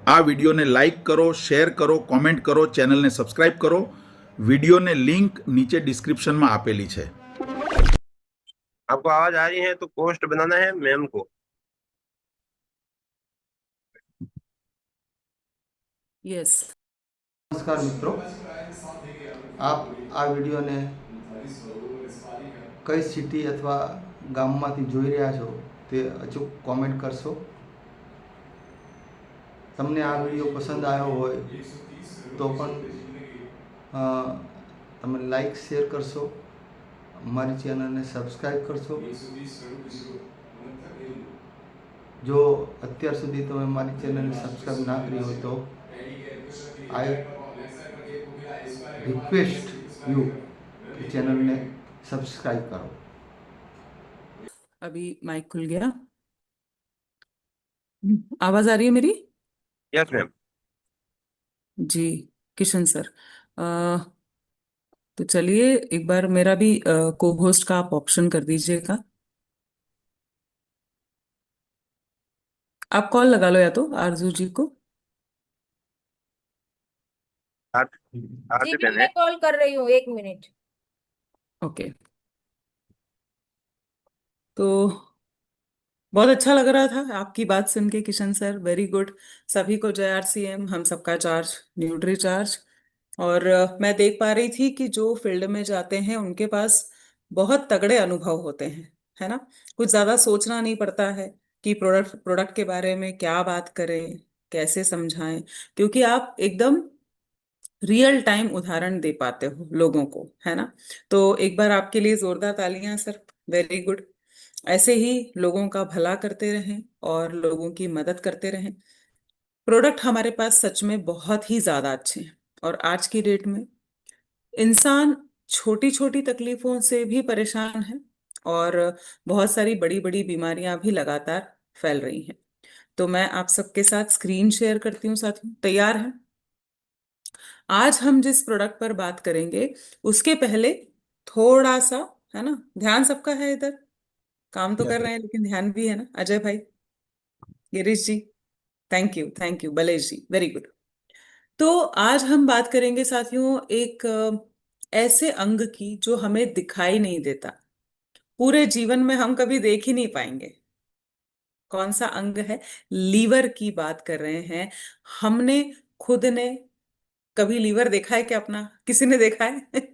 આ વિડીયોને લાઈક કરો, શેર કરો, કોમેન્ટ કરો, ચેનલને સબસ્ક્રાઇબ કરો. વિડીયોને લિંક નીચે ડિસ્ક્રિપ્શનમાં આપેલી છે. आपको आवाज आ रही है तो पोस्ट बनाना है मैम को. यस. नमस्कार मित्रों, आप आ विडियोने कई सिटी अथवा गाममांथी जोई रह्या छो ते अचूक कॉमेंट करशो. तमने आ विडियो पसंद आयो होय तो पण તમે લાઈક શેર કરશો, અમારી ચેનલને સબસ્ક્રાઈબ કરશો. જો અત્યાર સુધી તમે અમારી ચેનલને સબસ્ક્રાઈબ ના કરી હોય તો आई रिक्वेस्ट यू कि चैनल ने सब्सक्राइब करो. अभी माइक खुल गया. आवाज आ रही है मेरी? Yes ma'am. जी किशन सर, तो चलिए एक बार मेरा भी को होस्ट का आप ऑप्शन कर दीजिएगा. आप कॉल लगा लो या तो आरजू जी को. आरती जी बहन है. मैं कॉल कर रही हूँ, 1 मिनट. ओके. तो बहुत अच्छा लग रहा था आपकी बात सुन के किशन सर, वेरी गुड. सभी को जय आरसीएम, हम सबका चार्ज, न्यूट्री चार्ज. और मैं देख पा रही थी कि जो फील्ड में जाते हैं उनके पास बहुत तगड़े अनुभव होते हैं, है ना. कुछ ज्यादा सोचना नहीं पड़ता है कि प्रोडक्ट प्रोडक्ट के बारे में क्या बात करें, कैसे समझाएं, क्योंकि आप एकदम रियल टाइम उदाहरण दे पाते हो लोगों को, है ना. तो एक बार आपके लिए जोरदार तालियां सर, वेरी गुड. ऐसे ही लोगों का भला करते रहें और लोगों की मदद करते रहें. प्रोडक्ट हमारे पास सच में बहुत ही ज्यादा अच्छे हैं और आज की डेट में इंसान छोटी छोटी तकलीफों से भी परेशान है और बहुत सारी बड़ी बड़ी बीमारियां भी लगातार फैल रही हैं. तो मैं आप सबके साथ स्क्रीन शेयर करती हूँ साथियों, तैयार हैं? आज हम जिस प्रोडक्ट पर बात करेंगे उसके पहले थोड़ा सा, है ना, ध्यान सबका है इधर. काम तो कर रहे हैं लेकिन ध्यान भी है ना. अजय भाई, Girish ji, thank you, Balesh ji, very good. तो आज हम बात करेंगे साथियों एक ऐसे अंग की जो हमें दिखाई नहीं देता, पूरे जीवन में हम कभी देख ही नहीं पाएंगे. कौन सा अंग है? लीवर की बात कर रहे हैं. हमने खुद ने कभी लीवर देखा है क्या अपना? किसी ने देखा है?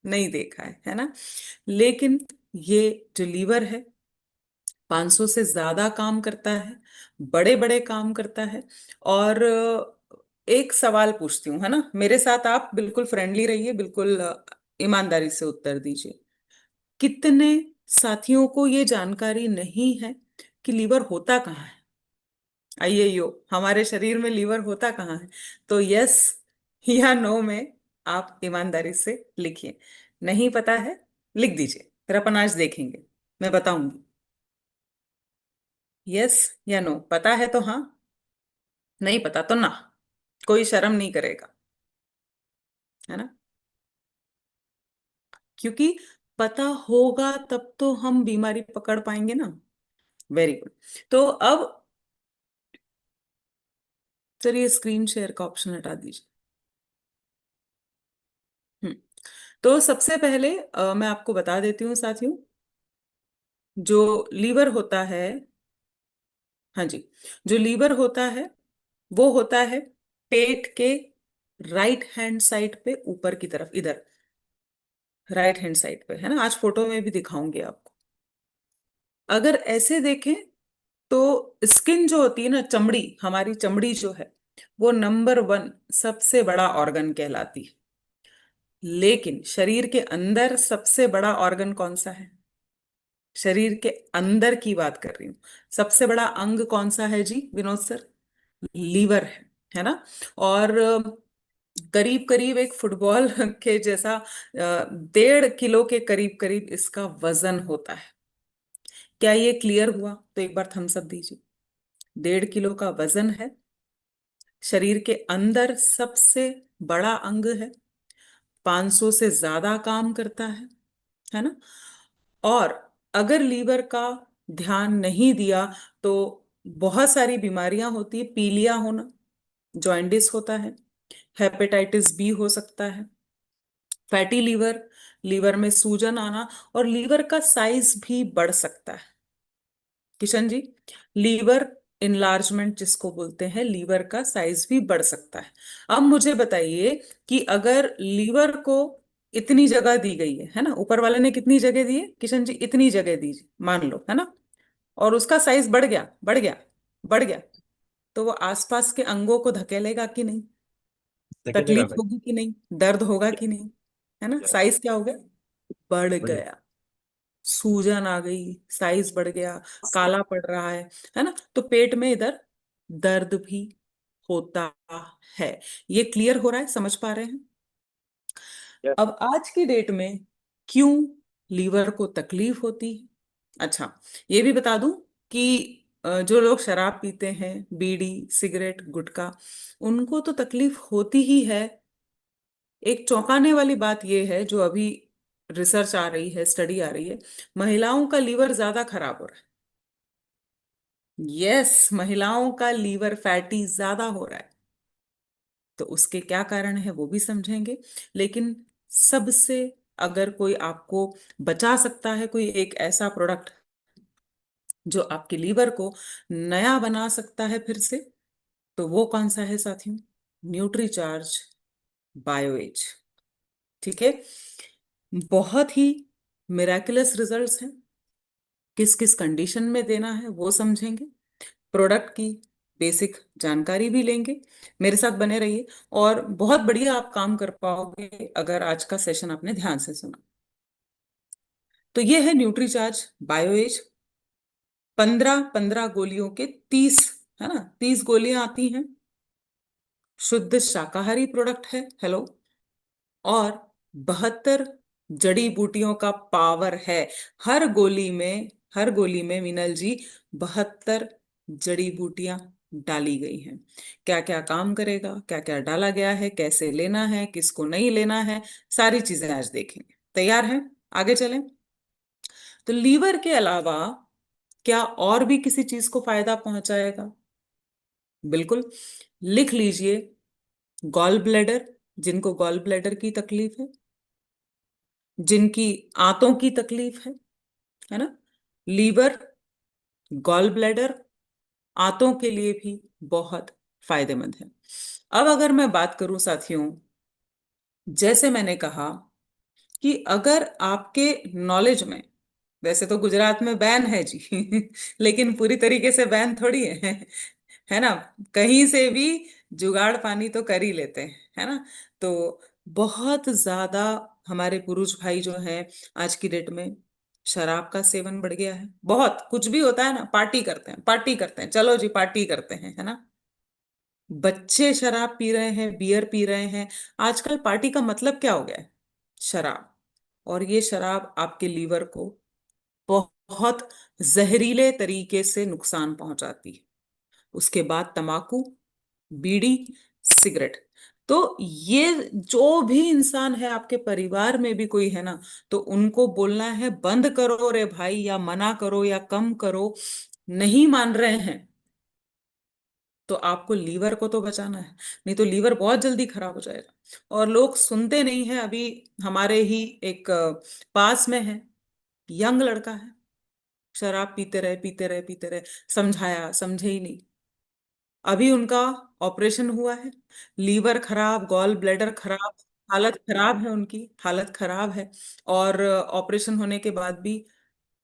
नहीं देखा है ना. लेकिन ये जो लीवर है 500 से ज्यादा काम करता है, बड़े बड़े काम करता है. और एक सवाल पूछती हूँ, है ना, मेरे साथ आप बिल्कुल फ्रेंडली रहिए, बिल्कुल ईमानदारी से उत्तर दीजिए. कितने साथियों को ये जानकारी नहीं है कि लीवर होता कहाँ है? आइए यो, हमारे शरीर में लीवर होता कहाँ है? तो यस या नो में आप ईमानदारी से लिखिए. नहीं पता है, लिख दीजिए, फिर अपन आज देखेंगे, मैं बताऊंगी. यस या नो, पता है तो हाँ, नहीं पता तो ना. कोई शर्म नहीं करेगा, है ना, क्योंकि पता होगा तब तो हम बीमारी पकड़ पाएंगे ना. Very good. तो अब चलिए स्क्रीन शेयर का ऑप्शन हटा दीजिए. तो सबसे पहले मैं आपको बता देती हूँ साथियों, जो लीवर होता है, हाँ जी, जो लीवर होता है वो होता है पेट के राइट हैंड साइड पे, ऊपर की तरफ, इधर राइट हैंड साइड पे, है ना. आज फोटो में भी दिखाऊंगी आपको. अगर ऐसे देखें तो स्किन जो होती है ना, चमड़ी, हमारी चमड़ी जो है वो नंबर 1 सबसे बड़ा ऑर्गन कहलाती है. लेकिन शरीर के अंदर सबसे बड़ा ऑर्गन कौन सा है? शरीर के अंदर की बात कर रही हूँ. सबसे बड़ा अंग कौन सा है जी विनोद सर? लीवर है ना. और करीब करीब एक फुटबॉल के जैसा 1.5 किलो के करीब करीब इसका वजन होता है. क्या ये क्लियर हुआ? तो एक बार थम्स अप दीजिए. 1.5 किलो का वजन है, शरीर के अंदर सबसे बड़ा अंग है, 500 से ज्यादा काम करता है ना. और अगर लीवर का ध्यान नहीं दिया तो बहुत सारी बीमारियां होती है, पीलिया होना, जॉइंडिस होता है, हेपेटाइटिस बी हो सकता है, फैटी लीवर, लीवर में सूजन आना, और लीवर का साइज भी बढ़ सकता है। किशन जी, लीवर इनलार्जमेंट जिसको बोलते हैं, लीवर का साइज भी बढ़ सकता है। अब मुझे बताइए कि अगर लीवर को इतनी जगह दी गई है ना, ऊपर वाले ने कितनी जगह दी है किशन जी, इतनी जगह दी, मान लो है ना, और उसका साइज बढ़ गया, बढ़ गया, बढ़ गया, तो वो आसपास के अंगों को धकेलेगा कि नहीं? धकेलेगा तकलीफ भाई। होगी कि नहीं? दर्द होगा कि नहीं? है ना, साइज क्या हो गया? बढ़ बढ़िया। गया, सूजन आ गई, साइज बढ़ गया, काला पड़ रहा है ना, तो पेट में इधर दर्द भी होता है। ये क्लियर हो रहा है, समझ पा रहे हैं? Yes. अब आज की डेट में क्यों लीवर को तकलीफ होती है? अच्छा, ये भी बता दूं कि जो लोग शराब पीते हैं, बीड़ी सिगरेट गुटखा, उनको तो तकलीफ होती ही है। एक चौंकाने वाली बात यह है, जो अभी रिसर्च आ रही है, स्टडी आ रही है, महिलाओं का लीवर ज्यादा खराब हो रहा है। यस, महिलाओं का लीवर फैटी ज्यादा हो रहा है। तो उसके क्या कारण है वो भी समझेंगे, लेकिन सबसे, अगर कोई आपको बचा सकता है, कोई एक ऐसा प्रोडक्ट जो आपके लीवर को नया बना सकता है फिर से, तो वो कौन सा है साथियों? न्यूट्रीचार्ज बायोएज। ठीक है, बहुत ही मिराकुलस रिजल्ट्स हैं। किस किस कंडीशन में देना है वो समझेंगे, प्रोडक्ट की बेसिक जानकारी भी लेंगे। मेरे साथ बने रहिए, और बहुत बढ़िया आप काम कर पाओगे अगर आज का सेशन आपने ध्यान से सुना। तो ये है न्यूट्रीचार्ज बायोएज। 15-15 गोलियों के 30, है ना, 30 गोलियां आती हैं। शुद्ध शाकाहारी प्रोडक्ट है, हेलो, और 72 जड़ी बूटियों का पावर है। हर गोली में, हर गोली में मीनल जी 72 जड़ी बूटियां डाली गई हैं। क्या क्या काम करेगा, क्या क्या डाला गया है, कैसे लेना है, किसको नहीं लेना है, सारी चीजें आज देखेंगे। तैयार हैं? आगे चलें। तो लीवर के अलावा क्या और भी किसी चीज को फायदा पहुंचाएगा? बिल्कुल, लिख लीजिए। गॉल ब्लैडर, जिनको गॉल ब्लैडर की तकलीफ है, जिनकी आंतों की तकलीफ है ना, लीवर, गॉल ब्लैडर, आंतों के लिए भी बहुत फायदेमंद है। अब अगर मैं बात करूं साथियों, जैसे मैंने कहा कि अगर आपके नॉलेज में, वैसे तो गुजरात में बैन है जी लेकिन पूरी तरीके से बैन थोड़ी है ना, कहीं से भी जुगाड़ पानी तो कर ही लेते हैं, है ना। तो बहुत ज्यादा हमारे पुरुष भाई जो हैं आज की डेट में, शराब का सेवन बढ़ गया है। बहुत कुछ भी होता है ना, पार्टी करते हैं, पार्टी करते हैं, चलो जी पार्टी करते हैं, है ना। बच्चे शराब पी रहे हैं, बियर पी रहे हैं। आजकल पार्टी का मतलब क्या हो गया है? शराब। और ये शराब आपके लीवर को बहुत जहरीले तरीके से नुकसान पहुंचाती है। उसके बाद तंबाकू, बीड़ी, सिगरेट। तो ये जो भी इंसान है आपके परिवार में भी कोई है ना, तो उनको बोलना है बंद करो रे भाई, या मना करो या कम करो। नहीं मान रहे हैं तो आपको लीवर को तो बचाना है, नहीं तो लीवर बहुत जल्दी खराब हो जाएगा। और लोग सुनते नहीं है। अभी हमारे ही एक पास में है, यंग लड़का है, शराब पीते रहे पीते रहे पीते रहे, समझाया समझे ही नहीं। अभी उनका ऑपरेशन हुआ है, लीवर खराब, गॉल ब्लैडर खराब, हालत खराब है, उनकी हालत खराब है। और ऑपरेशन होने के बाद भी,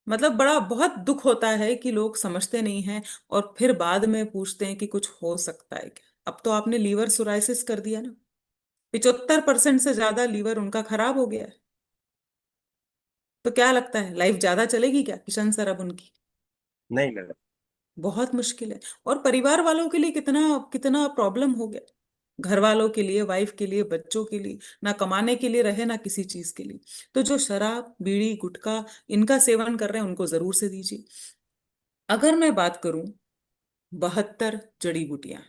मतलब बड़ा बहुत दुख होता है कि लोग समझते नहीं हैं, और फिर बाद में पूछते हैं कि कुछ हो सकता है क्या। अब तो आपने लीवर सोराइसिस कर दिया ना, 75% से ज्यादा लीवर उनका खराब हो गया है। तो क्या लगता है, लाइफ ज्यादा चलेगी क्या किशन सर अब उनकी? नहीं लगा। बहुत मुश्किल है। और परिवार वालों के लिए कितना कितना प्रॉब्लम हो गया, घर वालों के लिए, वाइफ के लिए, बच्चों के लिए, ना कमाने के लिए रहे ना किसी चीज के लिए। तो जो शराब बीड़ी गुटखा इनका सेवन कर रहे हैं, उनको जरूर से दीजिए। अगर मैं बात करूं, 72 जड़ी बूटियां,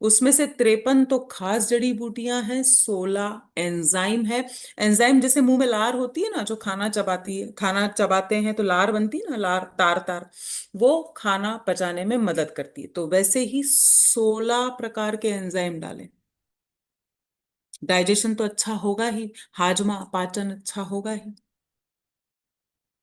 उसमें से 53 तो खास जड़ी बूटियां हैं, 16 एंजाइम है। एंजाइम जैसे मुंह में लार होती है ना, जो खाना चबाती है, खाना चबाते हैं तो लार बनती है ना, लार तार तार, वो खाना पचाने में मदद करती है। तो वैसे ही 16 प्रकार के एंजाइम डालें। डाइजेशन तो अच्छा होगा ही, हाजमा पाचन अच्छा होगा ही।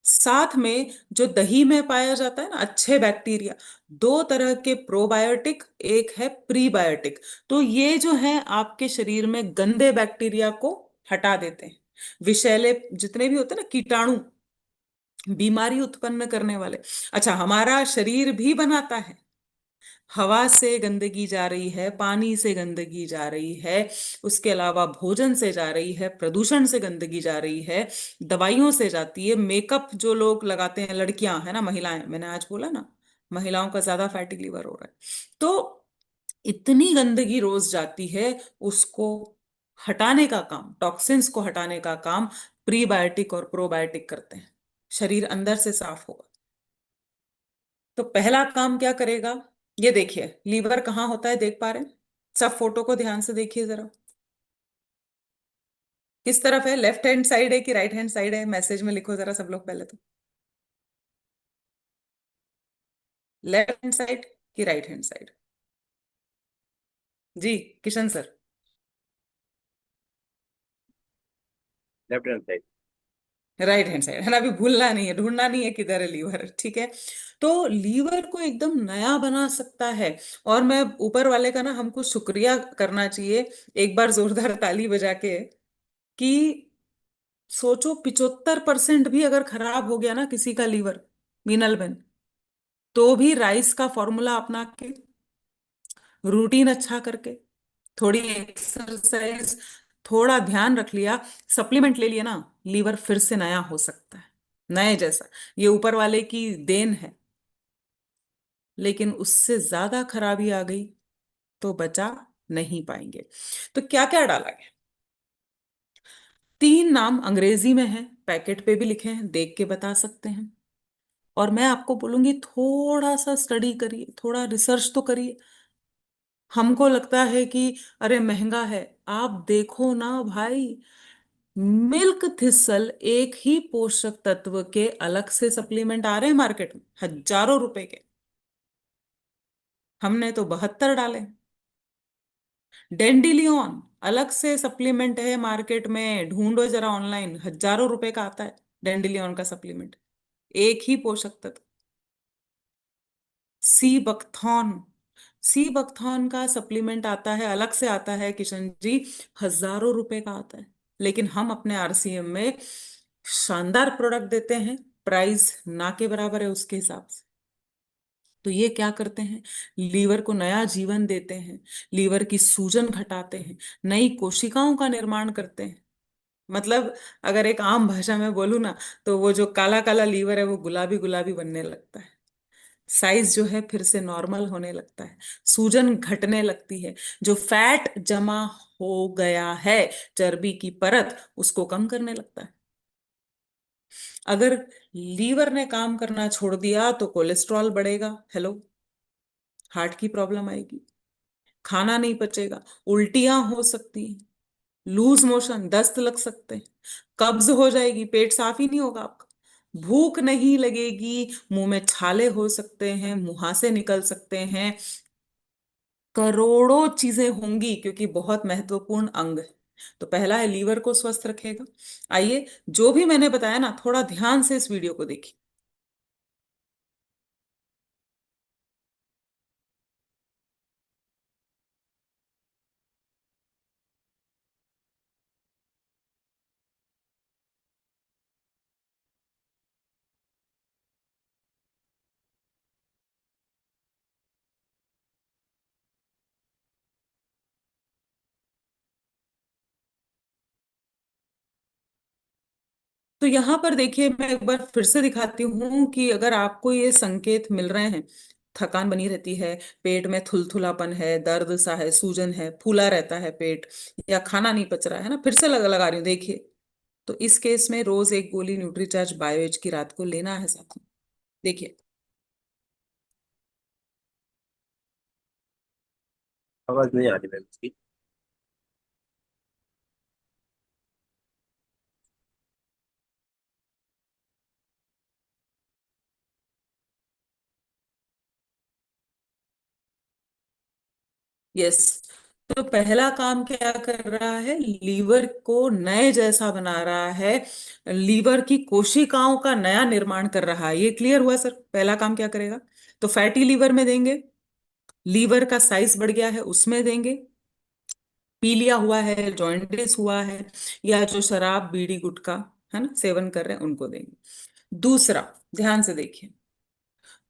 साथ में जो दही में पाया जाता है ना अच्छे बैक्टीरिया, 2 तरह के प्रोबायोटिक, एक है प्रीबायोटिक। तो ये जो है आपके शरीर में गंदे बैक्टीरिया को हटा देते हैं, विषैले जितने भी होते हैं ना कीटाणु, बीमारी उत्पन्न करने वाले। अच्छा, हमारा शरीर भी बनाता है, हवा से गंदगी जा रही है, पानी से गंदगी जा रही है, उसके अलावा भोजन से जा रही है, प्रदूषण से गंदगी जा रही है, दवाइयों से जाती है, मेकअप जो लोग लगाते हैं, लड़कियां है ना, महिलाएं, मैंने आज बोला ना, महिलाओं का ज्यादा फैटी लिवर हो रहा है। तो इतनी गंदगी रोज जाती है, उसको हटाने का काम, टॉक्सिन्स को हटाने का काम प्रीबायोटिक और प्रोबायोटिक करते हैं। शरीर अंदर से साफ होगा। तो पहला काम क्या करेगा, ये देखिए लीवर कहाँ होता है, देख पा रहे हैं? सब फोटो को ध्यान से देखिए जरा, किस तरफ है, लेफ्ट हैंड साइड है कि राइट हैंड साइड है, मैसेज में लिखो जरा सब लोग पहले तो। लेफ्ट हैंड साइड कि राइट हैंड साइड? जी Kishan sir. Left hand side. Right hand side है ना, अभी भूलना नहीं है, ढूंढना नहीं है किधर है लीवर, ठीक है। तो लीवर को एकदम नया बना सकता है। और मैं ऊपर वाले का ना, हमको शुक्रिया करना चाहिए एक बार जोरदार ताली बजा के, कि सोचो 75% भी अगर खराब हो गया ना किसी का लीवर, मीनल बेन, तो भी राइस का फॉर्मूला अपना के, रूटीन अच्छा करके, थोड़ी एक्सरसाइज, थोड़ा ध्यान रख लिया, सप्लीमेंट ले लिया ना, लीवर फिर से नया हो सकता है, नए जैसा। ये ऊपर वाले की देन है। लेकिन उससे ज्यादा खराबी आ गई तो बचा नहीं पाएंगे। तो क्या क्या डाला गया? 3 नाम अंग्रेजी में है, पैकेट पे भी लिखे हैं, देख के बता सकते हैं। और मैं आपको बोलूंगी थोड़ा सा स्टडी करिए, थोड़ा रिसर्च तो करिए। हमको लगता है कि अरे महंगा है, आप देखो ना भाई, मिल्क थिसल एक ही पोषक तत्व के अलग से सप्लीमेंट आ रहे हैं मार्केट में, हजारों रुपए के। हमने तो 72 डाले। डेंडिलियन अलग से सप्लीमेंट है मार्केट में, ढूंढो जरा ऑनलाइन, हजारों रुपए का आता है डेंडिलियन का सप्लीमेंट, एक ही पोषक तत्व। सी बकथॉन, सी बकथॉन का सप्लीमेंट आता है, अलग से आता है किशन जी, हजारों रुपए का आता है। लेकिन हम अपने आरसीएम में शानदार प्रोडक्ट देते हैं, प्राइस ना के बराबर है उसके हिसाब से। तो ये क्या करते हैं, लीवर को नया जीवन देते हैं, लीवर की सूजन घटाते हैं, नई कोशिकाओं का निर्माण करते हैं। मतलब अगर एक आम भाषा में बोलूँ ना, तो वो जो काला काला लीवर है वो गुलाबी गुलाबी बनने लगता है, साइज जो है फिर से नॉर्मल होने लगता है, सूजन घटने लगती है, जो फैट जमा हो गया है, चर्बी की परत, उसको कम करने लगता है। अगर लीवर ने काम करना छोड़ दिया तो कोलेस्ट्रॉल बढ़ेगा, हेलो, हार्ट की प्रॉब्लम आएगी, खाना नहीं पचेगा, उल्टियां हो सकती हैं, लूज मोशन, दस्त लग सकते हैं, कब्ज हो जाएगी, पेट साफ ही नहीं होगा आपका, भूख नहीं लगेगी, मुंह में छाले हो सकते हैं, मुहासे निकल सकते हैं, करोड़ों चीजें होंगी, क्योंकि बहुत महत्वपूर्ण अंग है। तो पहला है लीवर को स्वस्थ रखेगा। आइए, जो भी मैंने बताया ना, थोड़ा ध्यान से इस वीडियो को देखिए। तो यहां पर देखिए, मैं एक बार फिर से दिखाती हूँ कि अगर आपको ये संकेत मिल रहे हैं, थकान बनी रहती है, पेट में थुलथुलापन है, दर्द सा है, सूजन है, फूला रहता है पेट, या खाना नहीं पच रहा है ना, फिर से लगा रही हूँ देखिए। तो इस केस में रोज एक गोली न्यूट्रीचार्ज बायोएज की रात को लेना है साथ में। देखिए, आवाज नहीं आ रही मैम इसकी। यस। तो पहला काम क्या कर रहा है, लीवर को नए जैसा बना रहा है, लीवर की कोशिकाओं का नया निर्माण कर रहा है। ये क्लियर हुआ सर? पहला काम क्या करेगा? तो फैटी लीवर में देंगे, लीवर का साइज बढ़ गया है उसमें देंगे, पीलिया हुआ है, जॉइंटिस हुआ है, या जो शराब बीड़ी गुटखा है ना सेवन कर रहे हैं उनको देंगे। दूसरा, ध्यान से देखिए,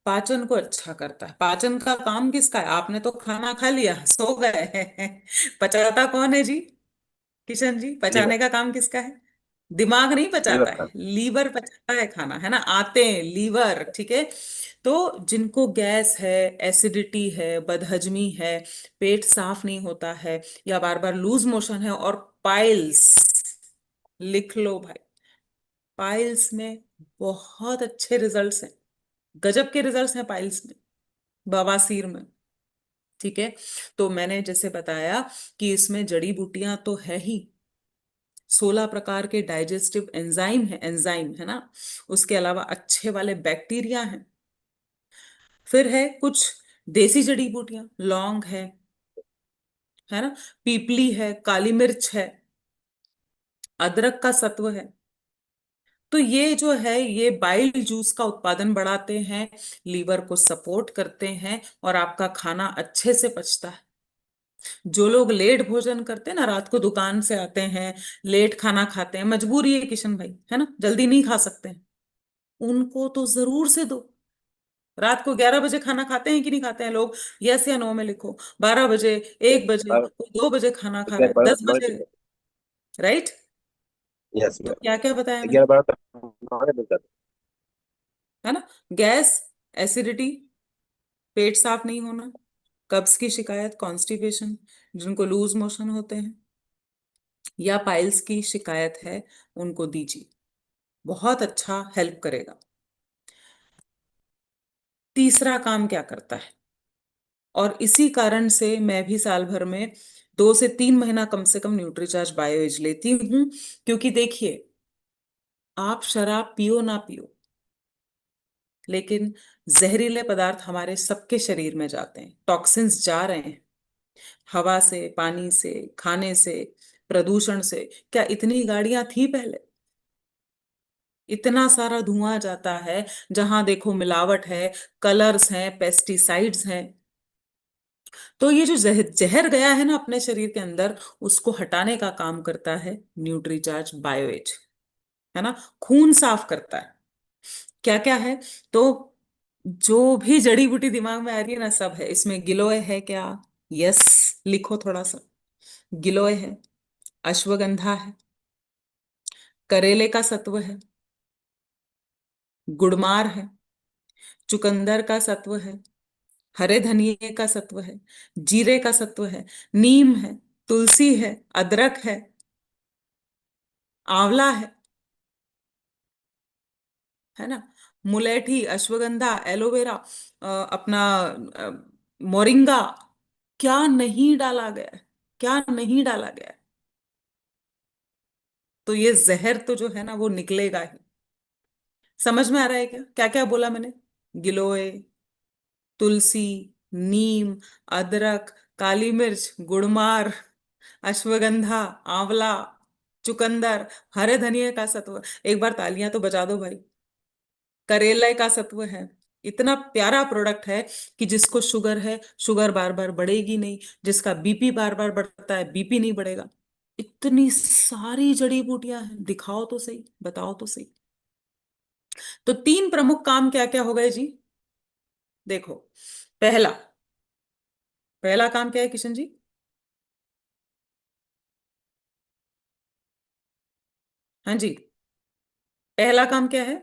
पाचन को अच्छा करता है। पाचन का काम किसका है? आपने तो खाना खा लिया, सो गए पचाता कौन है जी? किशन जी, लीवर। पचाने का काम किसका है? दिमाग नहीं पचाता लीवर का। है, लीवर पचाता है खाना, है ना, आते हैं लीवर, ठीक है। तो जिनको गैस है, एसिडिटी है, बदहजमी है, पेट साफ नहीं होता है, या बार बार लूज मोशन है, और पाइल्स, लिख लो भाई, पाइल्स में बहुत अच्छे रिजल्ट्स हैं, गजब के रिजल्ट्स हैं पाइल्स में, बवासीर में, ठीक है। तो मैंने जैसे बताया कि इसमें जड़ी बूटियां तो है ही, 16 प्रकार के डाइजेस्टिव एंजाइम है ना, उसके अलावा अच्छे वाले बैक्टीरिया हैं। फिर है कुछ देसी जड़ी बूटियां, लौंग है ना, पीपली है, काली मिर्च है, अदरक का सत्व है। तो ये जो है, ये बाइल जूस का उत्पादन बढ़ाते हैं, लीवर को सपोर्ट करते हैं, और आपका खाना अच्छे से पचता है। जो लोग लेट भोजन करते हैं ना, रात को दुकान से आते हैं, लेट खाना खाते हैं, मजबूरी है किशन भाई, है ना, जल्दी नहीं खा सकते हैं, उनको तो जरूर से दो। रात को 11 बजे खाना खाते हैं कि नहीं खाते हैं लोग? यस या नो में लिखो। 12 बजे, 1 बजे, और कोई 2 बजे खाना खा रहा 11 है, 12 12 10 बजे, राइट? यस तो मैम। क्या क्या बताया मैंने, 11 12 तक हमारे मिल जाते है ना? गैस, एसिडिटी, पेट साफ नहीं होना, कब्ज की शिकायत, कॉन्स्टिपेशन, जिनको लूज मोशन होते हैं, या पाइल्स की शिकायत है, उनको दीजिए, बहुत अच्छा हेल्प करेगा। तीसरा काम क्या करता है, और इसी कारण से मैं भी साल भर में 2 से 3 महीना कम से कम न्यूट्रीचार्ज बायोएज लेती हूँ, क्योंकि देखिए, आप शराब पियो ना पियो, लेकिन जहरीले पदार्थ हमारे सबके शरीर में जाते हैं, टॉक्सिन्स जा रहे हैं, हवा से, पानी से, खाने से, प्रदूषण से। क्या इतनी गाड़ियां थी पहले? इतना सारा धुआं जाता है, जहां देखो मिलावट है, कलर्स हैं, पेस्टिसाइड्स हैं। तो ये जो जहर जहर गया है ना अपने शरीर के अंदर, उसको हटाने का काम करता है न्यूट्रीचार्ज बायोएज, है ना, खून साफ करता है। क्या क्या है? तो जो भी जड़ी बूटी दिमाग में आ रही है ना, सब है इसमें। गिलोय है क्या? यस, लिखो थोड़ा सा। गिलोय है, अश्वगंधा है, करेले का सत्व है, गुड़मार है, चुकंदर का सत्व है, हरे धनिये का सत्व है, जीरे का सत्व है, नीम है, तुलसी है, अदरक आंवला है ना, मुलेठी, अश्वगंधा, एलोवेरा, अपना मोरिंगा। क्या नहीं डाला गया है, क्या नहीं डाला गया है? तो ये जहर तो जो है ना वो निकलेगा ही। समझ में आ रहा है क्या क्या क्या बोला मैंने? गिलोय, तुलसी, नीम, अदरक, काली मिर्च, गुड़मार, अश्वगंधा, आंवला, चुकंदर, हरे धनिये का सत्व। एक बार तालियां तो बजा दो भाई। करेले का सत्व है, इतना प्यारा प्रोडक्ट है कि जिसको शुगर है, शुगर बार बार बढ़ेगी नहीं, जिसका बीपी बार बार बढ़ता है, बीपी नहीं बढ़ेगा। इतनी सारी जड़ी बूटियां हैं, दिखाओ तो सही, बताओ तो सही। तो 3 प्रमुख काम क्या क्या हो गए जी? देखो, पहला पहला काम क्या है किशन जी? हाँ जी, पहला काम क्या है?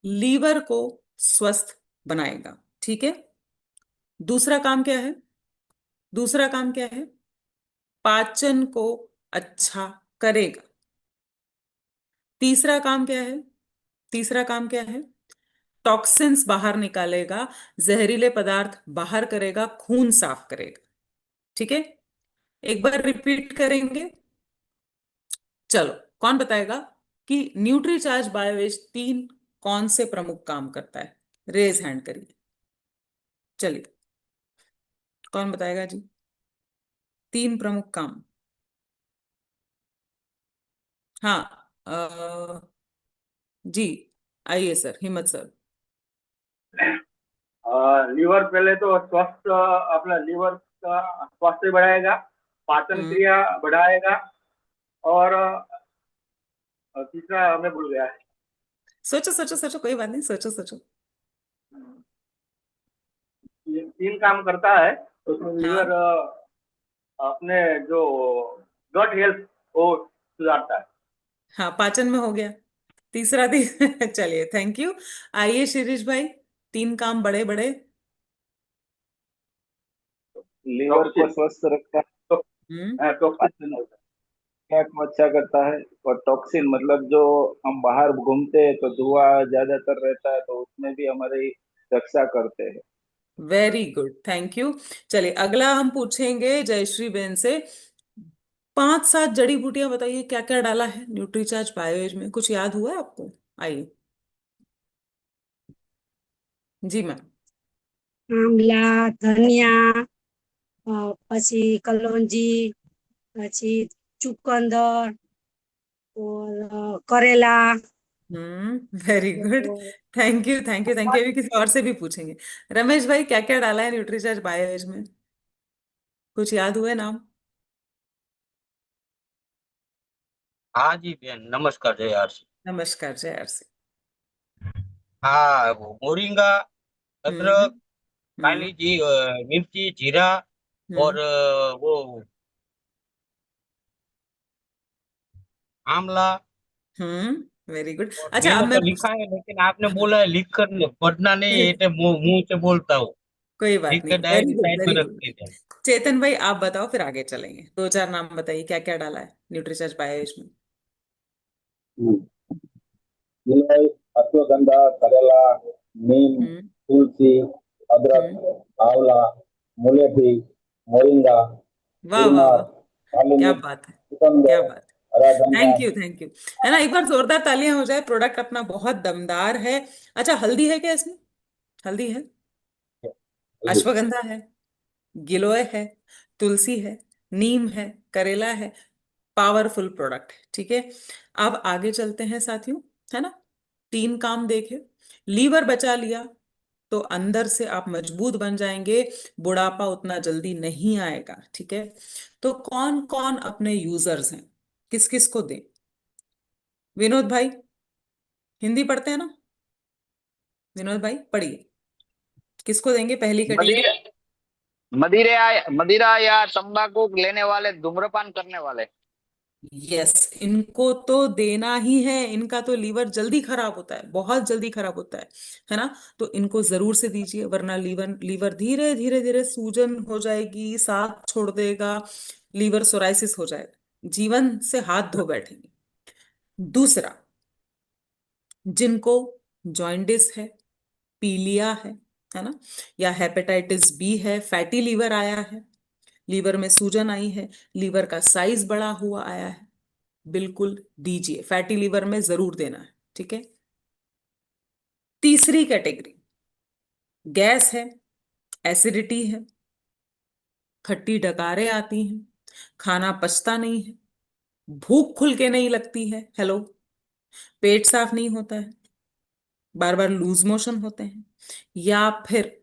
लीवर को स्वस्थ बनाएगा, ठीक है। दूसरा काम क्या है? दूसरा काम क्या है? पाचन को अच्छा करेगा। तीसरा काम क्या है? तीसरा काम क्या है? टॉक्सिन्स बाहर निकालेगा, जहरीले पदार्थ बाहर करेगा, खून साफ करेगा। ठीक है, एक बार रिपीट करेंगे। चलो, कौन बताएगा कि न्यूट्रीचार्ज बायोवेज 3 कौन से प्रमुख काम करता है? रेज हैंड करिए। चलिए, कौन बताएगा जी? 3 प्रमुख काम। हाँ, जी, आइए सर, हिम्मत सर। लीवर पहले तो स्वस्थ अपना लीवर का स्वास्थ्य बढ़ाएगा, पाचन हम्म क्रिया बढ़ाएगा, और तीसरा मैं भूल गया। सोचो सोचो सोचो, कोई बात नहीं, सोचो सोचो। ये 3 काम करता है, उसमें लीवर हाँ अपने जो गट हेल्थ वो सुधारता है। हाँ, पाचन में हो गया। तीसरा चलिए, थैंक यू। आइए शिरीष भाई, 3 काम बड़े बड़े। लीवर को स्वस्थ रखता है, हम्म टॉक्सिन पेट को अच्छा करता है, और टॉक्सिन मतलब जो हम बाहर घूमते हैं तो धुआं ज्यादातर रहता है, तो उसमें भी हमारी रक्षा करते हैं। Very good, thank you. चलिए, अगला हम पूछेंगे जयश्री बेन से। 5-7 जड़ी बूटियां बताइए, क्या क्या डाला है न्यूट्रीचार्ज बायोएज में? कुछ याद हुआ है आपको? आइए जी मैम। આમલા, ધનિયા, પછી કલોંજી, પછી ચુકંદર, और करेला, वेरी गुड, और thank you thank you thank you. अभी किसी और से भी पूछेंगे। रमेश भाई, क्या क्या डाला है न्यूट्रीचार्ज बायोएज में? कुछ याद हुए नाम? हाँ जी बेन, नमस्कार जय आरसी। नमस्कार जय आरसी। हाँ, वो मोरिंगा, हम्म अदरक, हम्म काली जी, मिर्ची, जीरा, और हम्म वो आंवला। Very good. और अच्छा, अब मैंने मैं तो लिखा है, लेकिन आपने बोला है लिख कर पढ़ना नहीं है, कोई ये मुंह से बोलता हूँ। बात लिख नहीं, के वेरी डायरी गुड साइड में वेरी रख गुड। देते हैं। चेतन भाई, आप बताओ, फिर आगे चलेंगे। 2-4 नाम बताइए, क्या क्या डाला है न्यूट्रीचार्ज बायोएज में? गिलहरी, अश्वगंधा, करेला, नीम, हम्म तुलसी, हम्म अदरक, आंवला, मुलेठी, मोरिंगा, वाह वाह गिरनार, वाह, काली क्या मिर्च, बात है, क्या चुकंदर, बात हरा है। धनिया। थैंक यू है ना, एक बार जोरदार तालियां हो जाए। प्रोडक्ट अपना बहुत दमदार है। अच्छा, हल्दी है क्या इसमें? हल्दी है, अश्वगंधा है, गिलोय है, तुलसी है, नीम है, करेला है। पावरफुल प्रोडक्ट है, ठीक है। अब आगे चलते हैं साथियों, है ना। 3 काम देखे, लीवर बचा लिया तो अंदर से आप मजबूत बन जाएंगे, बुढ़ापा उतना जल्दी नहीं आएगा, ठीक है। तो कौन कौन अपने यूजर्स हैं, किस किस को दें? विनोद भाई, हिंदी पढ़ते हैं ना? विनोद भाई, पढ़िए, किसको देंगे पहली कैटेगरी? मदिरा मदिरा मदिरा या तंबाकू लेने वाले, धूम्रपान करने वाले। यस, इनको तो देना ही है। इनका तो लीवर जल्दी खराब होता है, बहुत जल्दी खराब होता है ना। तो इनको जरूर से दीजिए, वरना लीवर लीवर धीरे धीरे धीरे सूजन हो जाएगी, साथ छोड़ देगा, लीवर सोराइसिस हो जाएगा, जीवन से हाथ धो बैठेंगे। दूसरा, जिनको जॉइंटिस है, पीलिया है ना, या हेपेटाइटिस बी है, फैटी लीवर आया है, लीवर में सूजन आई है, लीवर का साइज बड़ा हुआ आया है, बिल्कुल दीजिए। फैटी लीवर में जरूर देना है, ठीक है। तीसरी कैटेगरी, गैस है, एसिडिटी है, खट्टी डकारें आती हैं, खाना पचता नहीं है, भूख खुल के नहीं लगती है, हेलो, पेट साफ नहीं होता है, बार बार लूज मोशन होते हैं, या फिर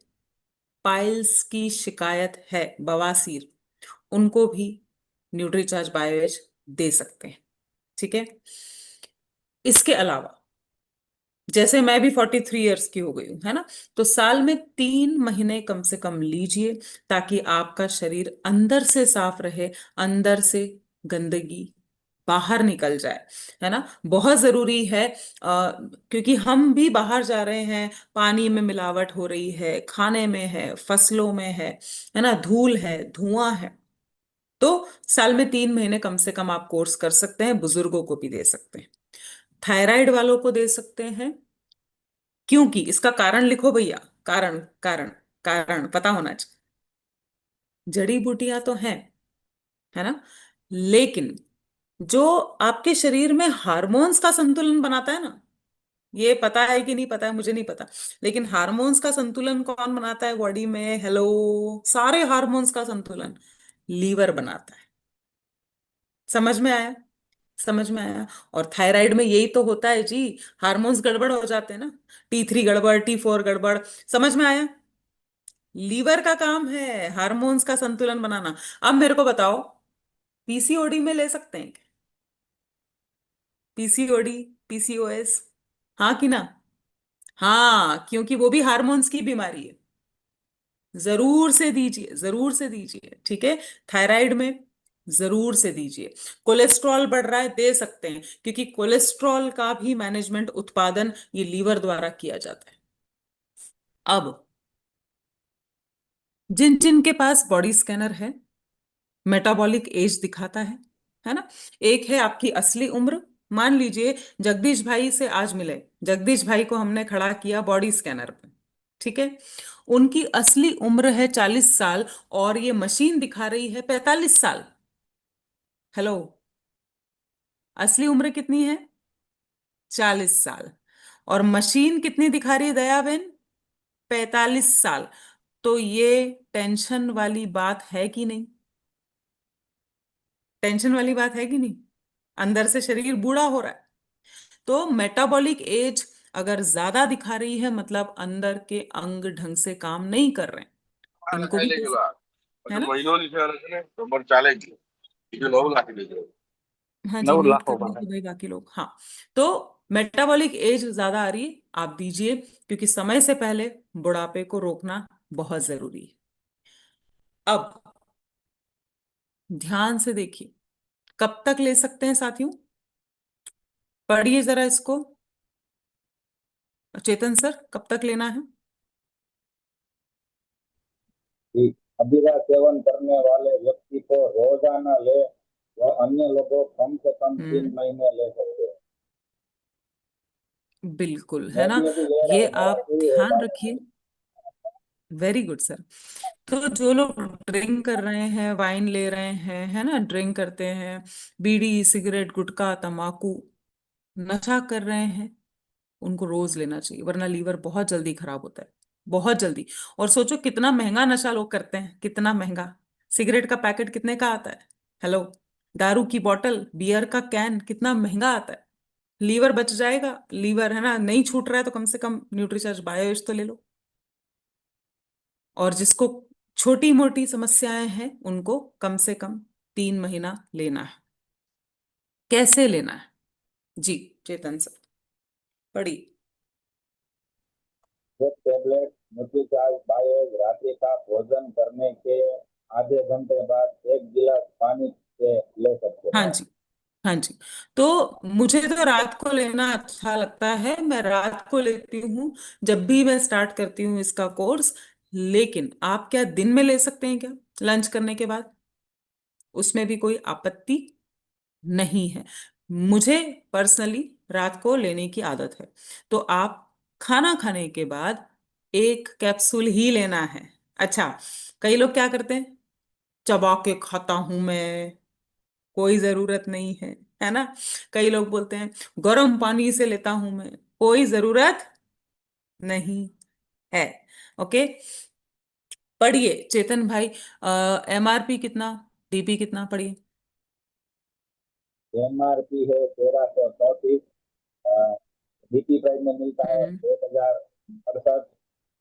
पाइल्स की शिकायत है, बवासीर, उनको भी न्यूट्रीचार्ज बायोएज दे सकते हैं, ठीक है। इसके अलावा, जैसे मैं भी 43 ईयर्स की हो गई हूं, है ना, तो साल में 3 महीने कम से कम लीजिए, ताकि आपका शरीर अंदर से साफ रहे, अंदर से गंदगी बाहर निकल जाए, है ना। बहुत जरूरी है, क्योंकि हम भी बाहर जा रहे हैं, पानी में मिलावट हो रही है, खाने में है, फसलों में है ना, धूल है, धुआं है। तो साल में 3 महीने कम से कम आप कोर्स कर सकते हैं, बुजुर्गों को भी दे सकते हैं, थायराइड वालों को दे सकते हैं, क्योंकि इसका कारण लिखो भैया, कारण कारण कारण पता होना चाहिए। जड़ी बूटियां तो हैं, है ना, लेकिन जो आपके शरीर में हार्मोन्स का संतुलन बनाता है ना, ये पता है कि नहीं पता है मुझे नहीं पता, लेकिन हार्मोन्स का संतुलन कौन बनाता है बॉडी में? हेलो, सारे हार्मोन्स का संतुलन लीवर बनाता है। समझ में आया? समझ में आया? और थायराइड में यही तो होता है जी, हार्मोन्स गड़बड़ हो जाते हैं ना, T3 गड़बड़, T4 गड़बड़। समझ में आया? लीवर का काम है हार्मोन्स का संतुलन बनाना। अब मेरे को बताओ, पीसीओडी में ले सकते हैं? पीसीओडी, पीसीओएस, हाँ कि ना? हाँ, क्योंकि वो भी हार्मोन्स की बीमारी है। जरूर से दीजिए, जरूर से दीजिए, ठीक है। थायराइड में जरूर से दीजिए। कोलेस्ट्रॉल बढ़ रहा है, दे सकते हैं, क्योंकि कोलेस्ट्रॉल का भी मैनेजमेंट, उत्पादन ये लीवर द्वारा किया जाता है। अब जिन जिन के पास बॉडी स्कैनर है, मेटाबॉलिक एज दिखाता है ना, एक है आपकी असली उम्र। मान लीजिए जगदीश भाई से आज मिले, जगदीश भाई को हमने खड़ा किया बॉडी स्कैनर पे, ठीक है, उनकी असली उम्र है 40 साल और ये मशीन दिखा रही है 45 साल। हेलो, असली उम्र कितनी है? 40 साल। और मशीन कितनी दिखा रही है दया बहन? 45 साल। तो ये टेंशन वाली बात है कि नहीं? टेंशन वाली बात है कि नहीं? अंदर से शरीर बूढ़ा हो रहा है। तो मेटाबॉलिक एज अगर ज्यादा दिखा रही है, मतलब अंदर के अंग ढंग से काम नहीं कर रहे हैं, इनको भी है ना। नंबर चाले जो 9 लाख लीजिए। हाँ जी, 9 लाख म्यूट कर होगा। दीजिए भाई बाकी लोग। हाँ, तो मेटाबॉलिक एज ज्यादा आ रही है, आप दीजिए, क्योंकि समय से पहले बुढ़ापे को रोकना बहुत जरूरी है। अब ध्यान से देखिए, कब तक ले सकते हैं साथियों? पढ़िए जरा इसको, चेतन सर, कब तक लेना है? कि अबीरा सेवन करने वाले व्यक्ति को रोजाना ले, वह अन्य लोगों कम से कम 3 महीने ले सकते हैं। बिल्कुल, है मैं ना। भी अभी ले रहा ये हूँ, मेरा आप भी ध्यान होगा। रखिए। Very good sir. तो जो लोग ड्रिंक कर रहे हैं, वाइन ले रहे हैं, है ना, ड्रिंक करते हैं, बीड़ी सिगरेट गुटखा तंबाकू, नशा कर रहे हैं, उनको रोज लेना चाहिए, वरना लीवर बहुत जल्दी खराब होता है, बहुत जल्दी। और सोचो कितना महंगा नशा लोग करते हैं, कितना महंगा। सिगरेट का पैकेट कितने का आता है? हेलो, दारू की बोतल, बियर का कैन कितना महंगा आता है। लीवर बच जाएगा, लीवर है ना, नहीं छूट रहा है तो कम से कम न्यूट्रीचार्ज बायोएज तो ले लो। और जिसको छोटी मोटी समस्याएं हैं, उनको कम से कम 3 महीना लेना है। कैसे लेना है जी? चेतन सर, पढ़ी। एक टेबलेट न्यूट्रीचार्ज बायोज रात्रि का भोजन करने के आधे घंटे बाद 1 गिलास पानी से ले सकते हाँ हैं। जी, हाँ जी। तो मुझे तो रात को लेना अच्छा लगता है, मैं रात को लेती हूँ जब भी मैं स्टार्ट करती हूँ इसका कोर्स। लेकिन आप क्या दिन में ले सकते हैं क्या, लंच करने के बाद? उसमें भी कोई आपत्ति नहीं है। मुझे पर्सनली रात को लेने की आदत है। तो आप खाना खाने के बाद एक कैप्सूल ही लेना है। अच्छा, कई लोग क्या करते हैं, चबा के खाता हूं मैं, कोई जरूरत नहीं है ना। कई लोग बोलते हैं गर्म पानी से लेता हूं मैं, कोई जरूरत नहीं है। ओके, पढ़िए चेतन भाई, एमआरपी कितना, डीपी कितना, पढ़िए। एमआरपी है 1334, बीपी प्राइस में मिलता है हम्म 1068,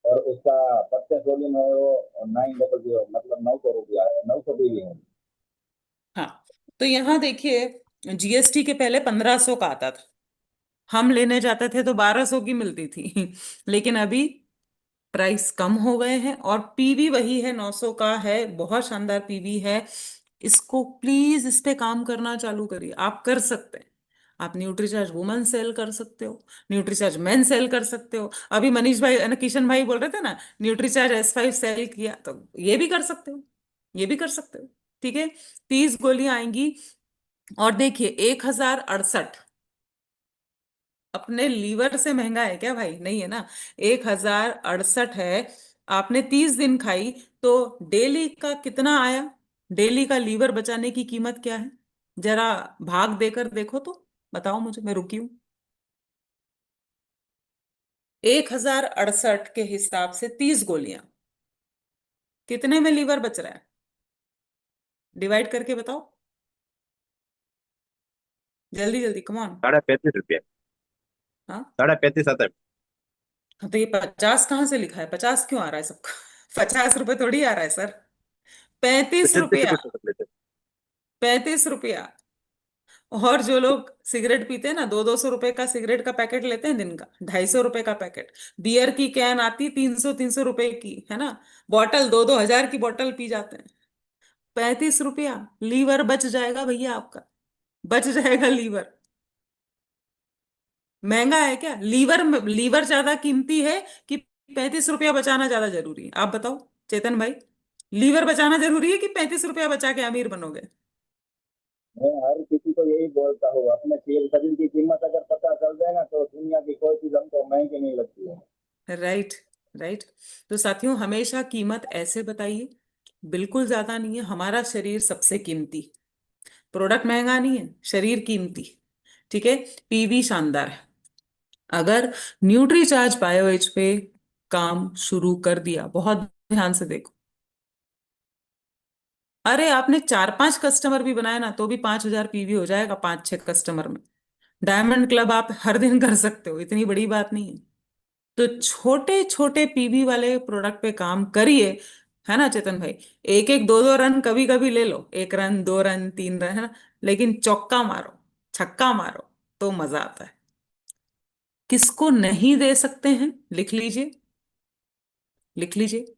और उसका परचेस वॉल्यूम है वो 900, मतलब 900 रुपया है, 900 पीवी है। हाँ, तो यहाँ देखिए, जीएसटी के पहले 1500 का आता था, हम लेने जाते थे तो 1200 की मिलती थी। लेकिन अभी प्राइस कम हो गए हैं और पीवी वही है, 900 का है, बहुत शानदार पीवी है। इसको प्लीज, इस पे काम करना चालू करिए, आप कर सकते हैं। आप न्यूट्रीचार्ज वुमन सेल कर सकते हो, न्यूट्रीचार्ज मेन सेल कर सकते हो। अभी मनीष भाई ना, किशन भाई बोल रहे थे ना, न्यूट्रीचार्ज S5 सेल किया, तो ये भी कर सकते हो, ये भी कर सकते हो, ठीक है। 30 गोलियां आएंगी। और देखिए 1068 अपने लीवर से महंगा है क्या भाई? नहीं है ना। 1068 है, आपने 30 दिन खाई, तो डेली का कितना आया? डेली का लीवर बचाने की कीमत क्या है? जरा भाग देकर देखो तो बताओ मुझे, मैं रुकी हूं। 1068 के हिसाब से 30 गोलियां, कितने में लीवर बच रहा है? डिवाइड करके बताओ, जल्दी जल्दी, कम ऑन। 35.5 रुपया। हाँ, 35.5 आता है। हाँ, तो ये 50 कहाँ से लिखा है? 50 क्यों आ रहा है सबका? 50 रुपए थोड़ी आ रहा है सर। 35 रुपया। 35 रुपया। और जो लोग सिगरेट पीते हैं ना, 200 200 रुपए का सिगरेट का पैकेट लेते हैं दिन का, 250 रुपए का पैकेट। बियर की कैन आती 300 300 रुपए की, है ना। बॉटल 2 2 हजार की बॉटल पी जाते हैं। 35 रुपया, लीवर बच जाएगा भैया आपका, बच जाएगा लीवर। महंगा है क्या लीवर? लीवर ज्यादा कीमती है कि 35 रुपया बचाना ज्यादा जरूरी है? आप बताओ चेतन भाई, लीवर बचाना जरूरी है कि 35 रुपया बचा के अमीर बनोगे? मैं हर किसी को यही बोलता हूँ, अपने शरीर की कीमत अगर पता चल जाए ना तो दुनिया की कोई चीज हमको महंगी नहीं लगती है। Right, right. तो साथियों, हमेशा कीमत ऐसे बताइए, बिल्कुल ज्यादा नहीं है। हमारा शरीर सबसे कीमती, प्रोडक्ट महंगा नहीं है, शरीर कीमती। ठीक है, पीवी शानदार है। अगर न्यूट्रीचार्ज बायो एज पे काम शुरू कर दिया, बहुत ध्यान से देखो, अरे आपने 4 5 कस्टमर भी बनाए ना तो भी 5,000 पीवी हो जाएगा, 5 6 कस्टमर में। डायमंड क्लब आप हर दिन कर सकते हो, इतनी बड़ी बात नहीं है। तो छोटे छोटे पीवी वाले प्रोडक्ट पे काम करिए, है ना चेतन भाई। एक एक दो दो रन कभी कभी ले लो, 1 रन 2 रन 3 रन, है ना। लेकिन चौका मारो, छक्का मारो, तो मजा आता है। किसको नहीं दे सकते हैं, लिख लीजिए, लिख लीजिए।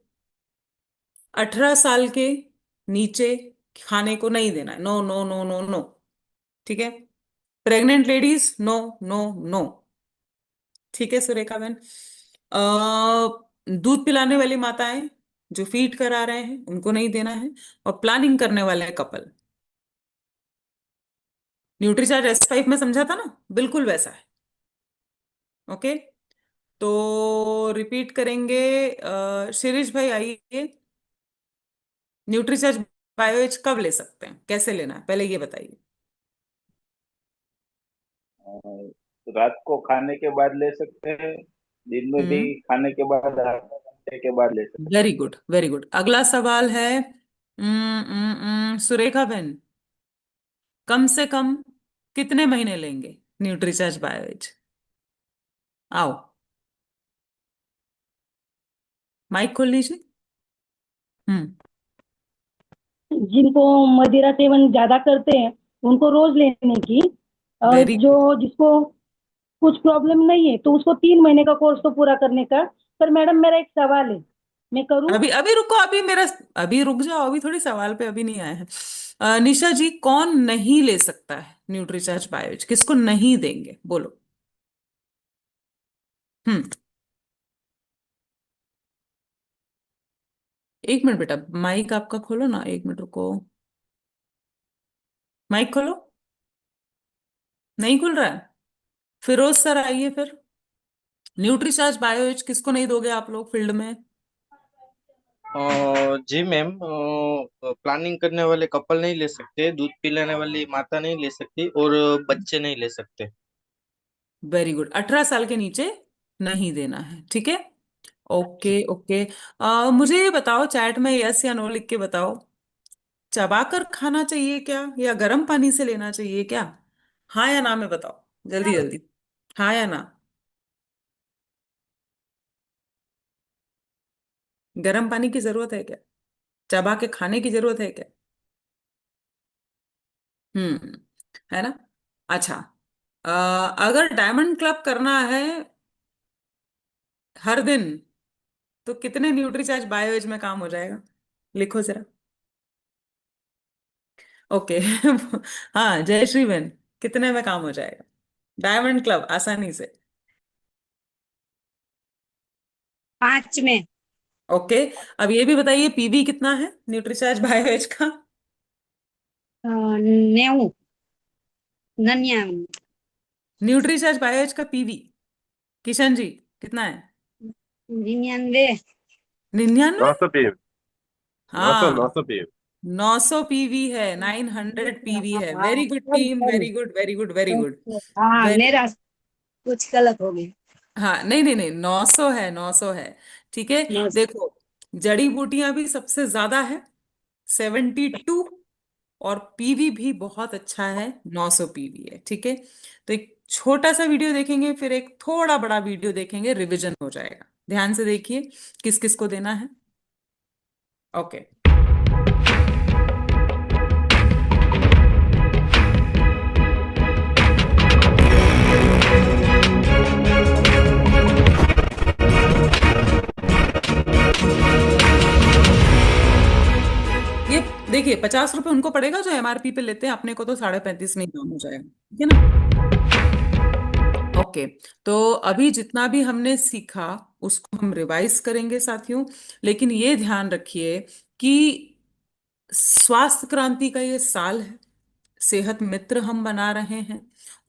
18 साल के नीचे खाने को नहीं देना है, no no no no no. ठीक है, pregnant ladies, no no no. ठीक है सुरेखा बहन। दूध पिलाने वाली माताएं जो फीड करा रहे हैं उनको नहीं देना है। और प्लानिंग करने वाले कपल, न्यूट्रीचार्ज S5 में समझा था ना, बिल्कुल वैसा है। ओके, तो रिपीट करेंगे। शिरीष भाई आइए, न्यूट्रीचार्ज बायोएज कब ले सकते हैं, कैसे लेना है, पहले ये बताइए। रात को खाने के बाद ले सकते हैं, दिन में भी हम्म, खाने के बाद, आधे घंटे के बाद ले सकते वेरी गुड, वेरी गुड। अगला सवाल है, सुरेखा बहन, कम से कम कितने महीने लेंगे न्यूट्रीचार्ज बायोएज? आओ, माइक खोल लीजिए। हम्म, जिनको मदिरा सेवन ज्यादा करते हैं उनको रोज लेने की, और वेरी जो गुड। जिसको कुछ प्रॉब्लम नहीं है तो उसको 3 महीने का कोर्स तो पूरा करने का। पर मैडम मेरा एक सवाल है, मैं करूं? अभी अभी रुको, अभी मेरा, अभी रुक जाओ, अभी थोड़ी सवाल पे अभी नहीं आए हैं। निशा जी, कौन नहीं ले सकता है न्यूट्रीचार्ज बायोएज, किसको नहीं देंगे बोलो। हम्म, 1 मिनट बेटा, माइक आपका खोलो ना, 1 मिनट रुको, माइक खोलो। नहीं खुल रहा है? फिरोज सर आइए फिर। न्यूट्रीचार्ज बायोएज किसको नहीं दोगे आप लोग फील्ड में? जी मैम, प्लानिंग करने वाले कपल नहीं ले सकते, दूध पिलाने वाली माता नहीं ले सकती, और बच्चे नहीं ले सकते। वेरी गुड, 18 साल के नीचे नहीं देना है, ठीक है। Okay okay. मुझे ये बताओ, चैट में यस या नो लिख के बताओ, चबाकर खाना चाहिए क्या या गर्म पानी से लेना चाहिए क्या? हाँ या ना में बताओ, जल्दी जल्दी, हाँ या ना। गर्म पानी की जरूरत है क्या? चबा के खाने की जरूरत है क्या? हम्म, है ना। अच्छा, अगर डायमंड क्लब करना है हर दिन, तो कितने न्यूट्रीचार्ज बायोएज में काम हो जाएगा? लिखो जरा। ओके। हाँ जयश्री बहन, कितने में काम हो जाएगा डायमंड क्लब आसानी से? 5 में। ओके, अब ये भी बताइए पीवी कितना है न्यूट्रीचार्ज बायोएज का? 90, 99। न्यूट्रीचार्ज बायोएज का पीवी किशन जी कितना है? 99। 99। 900 पी 900 हाँ 900 पी 900 पीवी है, 900 पीवी है। Very good team, very good very good very good. हाँ वेरी मेरा कुछ गलत हो गई। हाँ नहीं नहीं नहीं 900 है, 900 है। ठीक है। Yes. देखो जड़ी बूटियां भी सबसे ज्यादा है 72, और पीवी भी बहुत अच्छा है 900 पीवी है। ठीक है। तो एक छोटा सा वीडियो देखेंगे, फिर एक थोड़ा बड़ा वीडियो देखेंगे, रिवीजन हो जाएगा। ध्यान से देखिए किस किस को देना है। ओके ये देखिए 50 रुपए उनको पड़ेगा जो एमआरपी पे लेते हैं, अपने को तो 35.5 में ही काम हो जाएगा। ठीक है ना? ओके। तो अभी जितना भी हमने सीखा उसको हम रिवाइज करेंगे साथियों, लेकिन ये ध्यान रखिए कि स्वास्थ्य क्रांति का ये साल है, सेहत मित्र हम बना रहे हैं,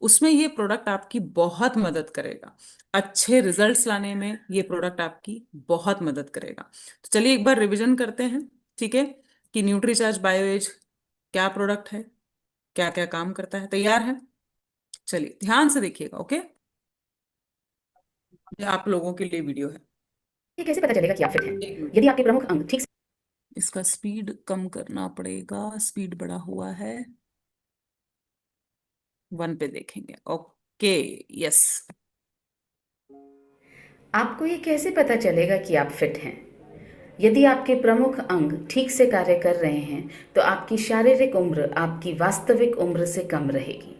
उसमें ये प्रोडक्ट आपकी बहुत मदद करेगा। अच्छे रिजल्ट्स लाने में ये प्रोडक्ट आपकी बहुत मदद करेगा। तो चलिए एक बार रिवीजन करते हैं। ठीक है कि न्यूट्रीचार्ज बायोएज क्या प्रोडक्ट है, क्या क्या काम करता है। तैयार है? चलिए ध्यान से देखिएगा। ओके ये आप लोगों के लिए वीडियो है। ये कैसे पता चलेगा कि आप फिट हैं? एक मिनट, यदि आपके प्रमुख अंग ठीक से इसका स्पीड कम करना पड़ेगा, स्पीड बढ़ा हुआ है। 1 पे देखेंगे। Okay yes. आपको ये कैसे पता चलेगा कि आप फिट हैं? यदि आपके प्रमुख अंग ठीक से कार्य कर रहे हैं तो आपकी शारीरिक उम्र आपकी वास्तविक उम्र से कम रहेगी।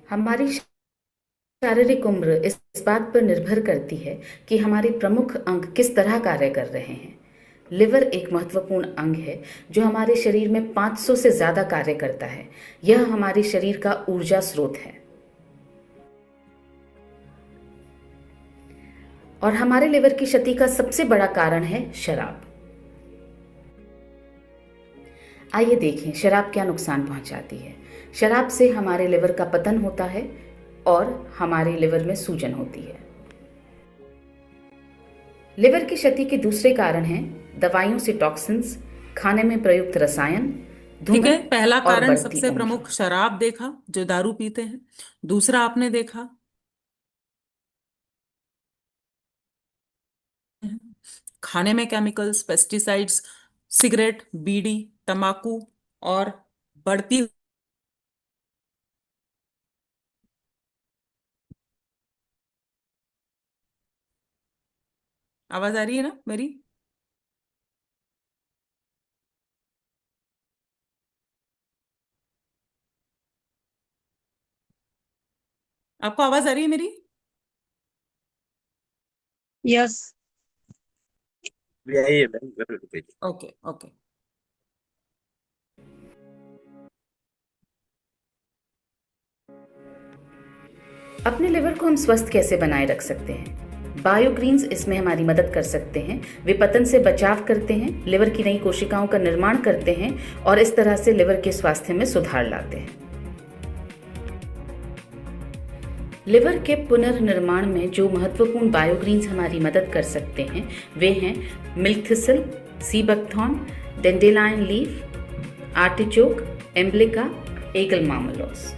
हमारी शारीरिक उम्र इस बात पर निर्भर करती है कि हमारे प्रमुख अंग किस तरह कार्य कर रहे हैं। लिवर एक महत्वपूर्ण अंग है जो हमारे शरीर में 500 से ज्यादा कार्य करता है। यह हमारे शरीर का ऊर्जा स्रोत है और हमारे लिवर की क्षति का सबसे बड़ा कारण है शराब। आइए देखें शराब क्या नुकसान पहुंचाती है। शराब से हमारे लिवर का पतन होता है और हमारे लिवर में सूजन होती है। लिवर की क्षति के दूसरे कारण हैं दवाइयों से टॉक्सिन्स, खाने में प्रयुक्त रसायन, ठीक है। पहला और कारण बढ़ती सबसे उम्र। प्रमुख शराब देखा, जो दारू पीते हैं। दूसरा आपने देखा खाने में केमिकल्स, पेस्टिसाइड्स, सिगरेट, बीड़ी, तंबाकू और बढ़ती आवाज आ रही है ना मेरी? आपको आवाज आ रही है मेरी? यस। यही है मैम। Okay okay. अपने लिवर को हम स्वस्थ कैसे बनाए रख सकते हैं? बायोग्रीन्स इसमें हमारी मदद कर सकते हैं। वे पतन से बचाव करते हैं, लिवर की नई कोशिकाओं का निर्माण करते हैं और इस तरह से लिवर के स्वास्थ्य में सुधार लाते हैं। लिवर के पुनर्निर्माण में जो महत्वपूर्ण बायोग्रीन्स हमारी मदद कर सकते हैं वे हैं milk thistle, sea buckthorn, dandelion leaf, artichoke, emblica, Aegle marmelos.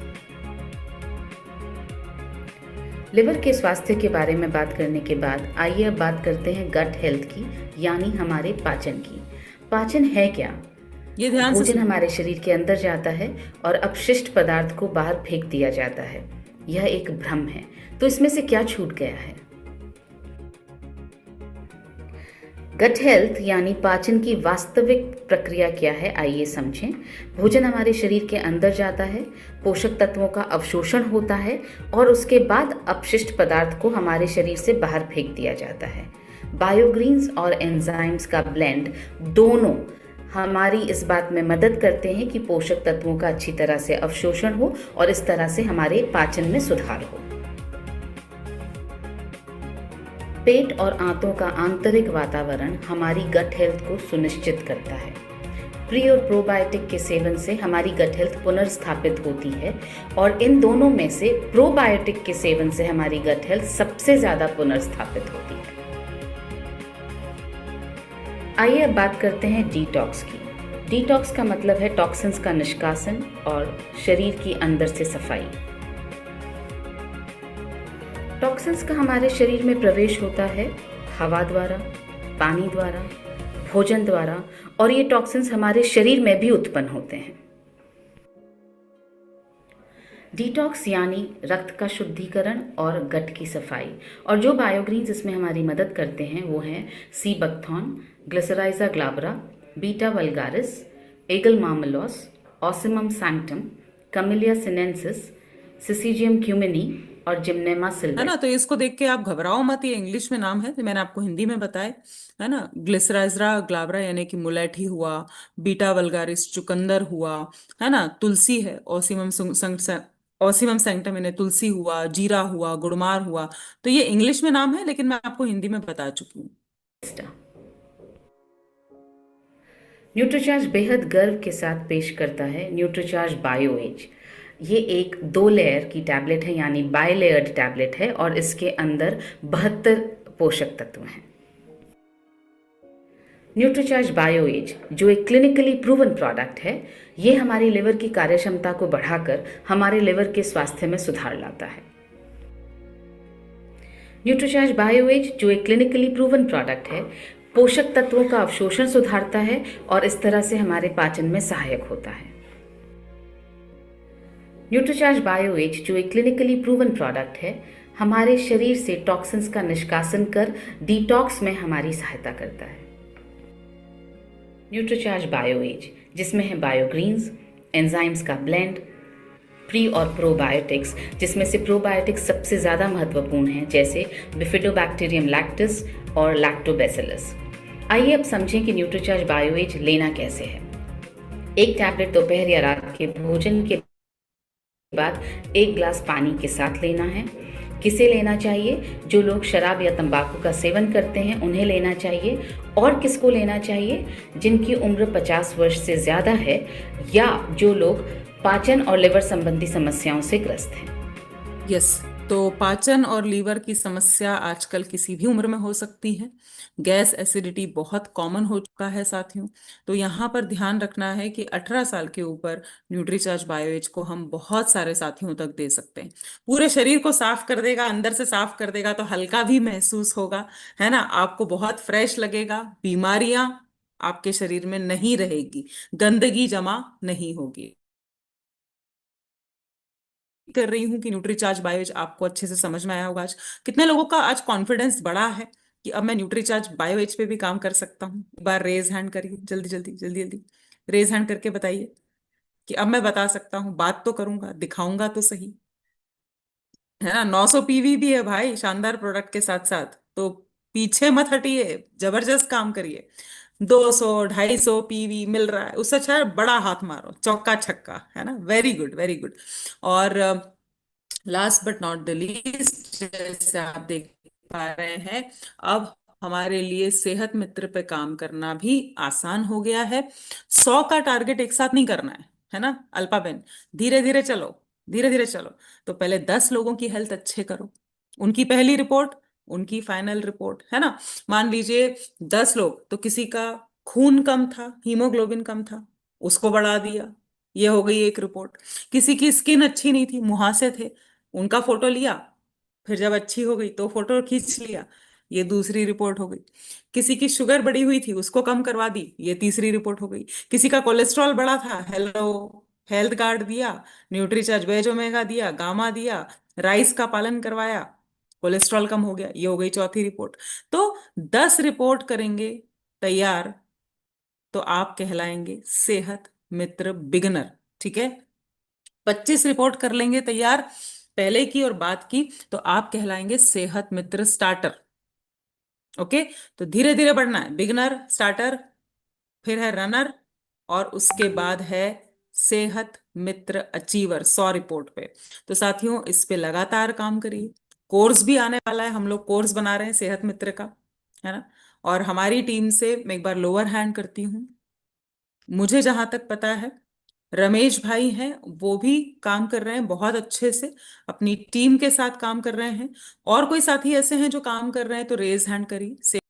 Liver के स्वास्थ्य के बारे में बात करने के बाद आइए अब बात करते हैं गट हेल्थ की, यानी हमारे पाचन की। पाचन है क्या? ये ध्यान से भोजन हमारे शरीर के अंदर जाता है और अपशिष्ट पदार्थ को बाहर फेंक दिया जाता है। यह एक भ्रम है। तो इसमें से क्या छूट गया है? गट हेल्थ यानी पाचन की वास्तविक प्रक्रिया क्या है, आइए समझें। भोजन हमारे शरीर के अंदर जाता है, पोषक तत्वों का अवशोषण होता है और उसके बाद अपशिष्ट पदार्थ को हमारे शरीर से बाहर फेंक दिया जाता है। बायोग्रीन्स और एंजाइम्स का ब्लेंड दोनों हमारी इस बात में मदद करते हैं कि पोषक तत्वों का अच्छी तरह से अवशोषण हो और इस तरह से हमारे पाचन में सुधार हो। पेट और आंतों का आंतरिक वातावरण हमारी गट हेल्थ को सुनिश्चित करता है। प्री और प्रोबायोटिक के सेवन से हमारी गट हेल्थ पुनर्स्थापित होती है और इन दोनों में से प्रोबायोटिक के सेवन से हमारी गट हेल्थ सबसे ज़्यादा पुनर्स्थापित होती है। आइए अब बात करते हैं डिटॉक्स की। डिटॉक्स का मतलब है टॉक्सिन्स का निष्कासन और शरीर की अंदर से सफाई। टॉक्सिन्स का हमारे शरीर में प्रवेश होता है हवा द्वारा, पानी द्वारा, भोजन द्वारा, और ये टॉक्सिन्स हमारे शरीर में भी उत्पन्न होते हैं। डिटॉक्स यानी रक्त का शुद्धिकरण और गट की सफाई, और जो बायोग्रीन्स इसमें हमारी मदद करते हैं वो हैं sea buckthorn, Glycyrrhiza glabra, Beta vulgaris, Aegle marmelos, Ocimum sanctum, Camellia sinensis, Syzygium cumini और जिम्नेमा है सिल्वेट। ना। तो इसको देख के आप घबराओ मत, ये इंग्लिश में नाम है, तो मैंने आपको हिंदी में बताया है ना। ग्लिसराइजरा ग्लाब्रा यानी कि मुलेठी हुआ, बीटा वल्गारिस चुकंदर हुआ, है ना, तुलसी है, ऑसिमम सैंक्टम यानी तुलसी हुआ, जीरा हुआ, गुड़मार हुआ। तो ये इंग्लिश में नाम है, लेकिन मैं आपको हिंदी में बता चुकी हूँ। न्यूट्रीचार्ज बेहद गर्व के साथ पेश करता है न्यूट्रीचार्ज बायो एज। ये एक 2 लेयर की टैबलेट है, यानी बाई लेयर्ड टैबलेट है, और इसके अंदर 72 पोषक तत्व हैं। न्यूट्रीचार्ज बायो एज जो एक क्लिनिकली प्रूवन प्रोडक्ट है, ये हमारी लिवर की कार्यक्षमता को बढ़ाकर हमारे लिवर के स्वास्थ्य में सुधार लाता है। न्यूट्रीचार्ज बायो एज जो एक क्लिनिकली प्रूवन प्रोडक्ट है, पोषक तत्वों का अवशोषण सुधारता है और इस तरह से हमारे पाचन में सहायक होता है। न्यूट्रीचार्ज बायो एज जो एक क्लिनिकली प्रूवन प्रोडक्ट है, हमारे शरीर से टॉक्सिन्स का निष्कासन कर डिटॉक्स में हमारी सहायता करता है। न्यूट्रीचार्ज बायो एज जिसमें है बायोग्रीन्स, एंजाइम्स का ब्लेंड, प्री और प्रोबायोटिक्स जिसमें से प्रोबायोटिक्स सबसे ज़्यादा महत्वपूर्ण हैं, जैसे बिफिडोबैक्टीरियम लैक्टिस और लैक्टोबैसिलस। आइए अब समझें कि न्यूट्रीचार्ज बायो एज लेना कैसे है। एक टैबलेट दोपहर या रात के भोजन के बाद 1 गिलास पानी के साथ लेना है। किसे लेना चाहिए? जो लोग शराब या तंबाकू का सेवन करते हैं उन्हें लेना चाहिए। और किसको लेना चाहिए? जिनकी उम्र 50 वर्ष से ज़्यादा है या जो लोग पाचन और लिवर संबंधी समस्याओं से ग्रस्त हैं। यस, तो पाचन और लीवर की समस्या आजकल किसी भी उम्र में हो सकती है। गैस एसिडिटी बहुत कॉमन हो चुका है साथियों। तो यहाँ पर ध्यान रखना है कि 18 साल के ऊपर न्यूट्रीचार्ज बायोएज को हम बहुत सारे साथियों तक दे सकते हैं। पूरे शरीर को साफ कर देगा, अंदर से साफ कर देगा, तो हल्का भी महसूस होगा, है ना, आपको बहुत फ्रेश लगेगा, बीमारियां आपके शरीर में नहीं रहेगी, गंदगी जमा नहीं होगी। कर रही हूँ कि न्यूट्रीचार्ज बायोएज आपको अच्छे से समझ में आया होगा। आज कितने लोगों का आज कॉन्फिडेंस बढ़ा है कि अब मैं न्यूट्रीचार्ज बायोएज पे भी काम कर सकता हूँ? एक बार रेज हैंड करिए, जल्दी जल्दी जल्दी जल्दी रेज हैंड करके बताइए कि अब मैं बता सकता हूँ, बात तो करूंगा, दिखाऊंगा तो सही, है ना। 900 पीवी भी है भाई, शानदार प्रोडक्ट के साथ साथ, तो पीछे मत हटिए, जबरदस्त काम करिए। 200 250 पीवी मिल रहा है, उससे अच्छा है बड़ा हाथ मारो, चौका छक्का, है ना। Very good, very good. और last but not the least, जैसे आप देख पा रहे हैं, अब हमारे लिए सेहत मित्र पे काम करना भी आसान हो गया है। 100 का टारगेट एक साथ नहीं करना है ना अल्पा बेन, धीरे धीरे चलो, धीरे धीरे चलो। तो पहले 10 लोगों की हेल्थ अच्छे करो, उनकी पहली रिपोर्ट, उनकी फाइनल रिपोर्ट, है ना। मान लीजिए 10 लोग, तो किसी का खून कम था, हीमोग्लोबिन कम था, उसको बढ़ा दिया, ये हो गई एक रिपोर्ट। किसी की स्किन अच्छी नहीं थी, मुहासे थे, उनका फोटो लिया, फिर जब अच्छी हो गई तो फोटो खींच लिया, ये दूसरी रिपोर्ट हो गई। किसी की शुगर बढ़ी हुई थी, उसको कम करवा दी, ये तीसरी रिपोर्ट हो गई। किसी का कोलेस्ट्रॉल बढ़ा था, हेलो हेल्थ कार्ड दिया, न्यूट्रीचार्ज वेज ओमेगा दिया, गामा दिया, राइस का पालन करवाया, कोलेस्ट्रॉल कम हो गया, ये हो गई चौथी रिपोर्ट। तो 10 रिपोर्ट करेंगे तैयार तो आप कहलाएंगे सेहत मित्र बिगनर, ठीक है। 25 रिपोर्ट कर लेंगे तैयार पहले की और बाद की, तो आप कहलाएंगे सेहत मित्र स्टार्टर। ओके, तो धीरे धीरे बढ़ना है, बिगनर, स्टार्टर, फिर है रनर, और उसके बाद है सेहत मित्र अचीवर 100 रिपोर्ट पे। तो साथियों इस पे लगातार काम करिए। कोर्स भी आने वाला है, हम लोग कोर्स बना रहे हैं सेहत मित्र का, है ना। और हमारी टीम से मैं एक बार लोअर हैंड करती हूँ, मुझे जहां तक पता है रमेश भाई हैं, वो भी काम कर रहे हैं बहुत अच्छे से, अपनी टीम के साथ काम कर रहे हैं। और कोई साथी ऐसे हैं जो काम कर रहे हैं तो रेज हैंड करिए।